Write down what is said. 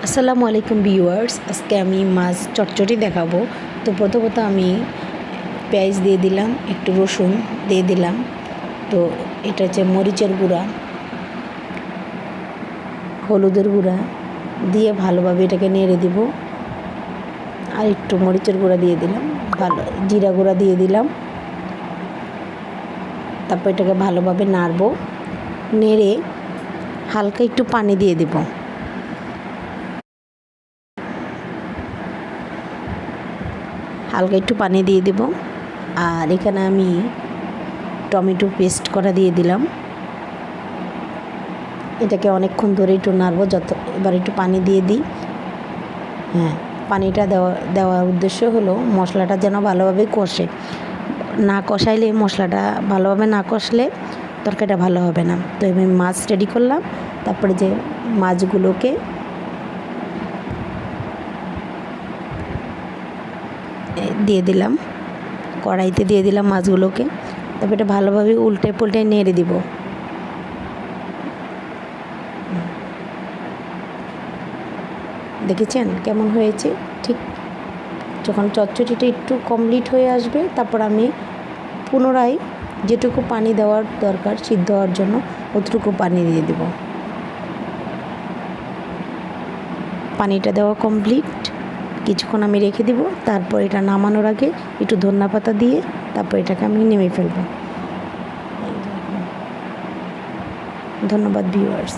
আসসালামু আলাইকুম ভিউয়ার্স, আজকে আমি মাছ চটচটি দেখাবো। তো প্রথমত আমি পেঁয়াজ দিয়ে দিলাম, একটু রসুন দিয়ে দিলাম। তো এটা হচ্ছে মরিচের গুঁড়া, হলুদের গুঁড়া দিয়ে ভালোভাবে এটাকে নেড়ে দিব। আর একটু মরিচের গুঁড়া দিয়ে দিলাম, ভালো জিরা গুঁড়া দিয়ে দিলাম। তারপর এটাকে ভালোভাবে নাড়বো, নেড়ে হালকা একটু পানি দিয়ে দেব। হালকা একটু পানি দিয়ে দেব। আর এখানে আমি টমেটো পেস্ট করা দিয়ে দিলাম। এটাকে অনেকক্ষণ ধরে একটু নাড়বো, এবার একটু পানি দিয়ে দিই। পানিটা দেওয়ার উদ্দেশ্য হলো মশলাটা যেন ভালোভাবে কষে। না কষাইলে মশলাটা ভালোভাবে না কষলে তরকারিটা ভালো হবে না। তো আমি মাছ রেডি করলাম। তারপরে যে মাছগুলোকে দিয়ে দিলাম, কড়াইতে দিয়ে দিলাম মাছগুলোকে। তারপর এটা ভালোভাবে উল্টে পুল্টে নেড়ে দিব। দেখেছেন কেমন হয়েছে? ঠিক যখন চটচটিটা একটু কমপ্লিট হয়ে আসবে, তারপর আমি পুনরায় যেটুকু পানি দেওয়ার দরকার সিদ্ধ হওয়ার জন্য অতটুকু পানি দিয়ে দেব। পানিটা দেওয়া কমপ্লিট, কিছুক্ষণ আমি রেখে দিব। তারপর এটা নামানোর আগে একটু ধনিয়াপাতা দিয়ে তারপর এটাকে আমি নেমে ফেলব। ধন্যবাদ ভিউয়ার্স।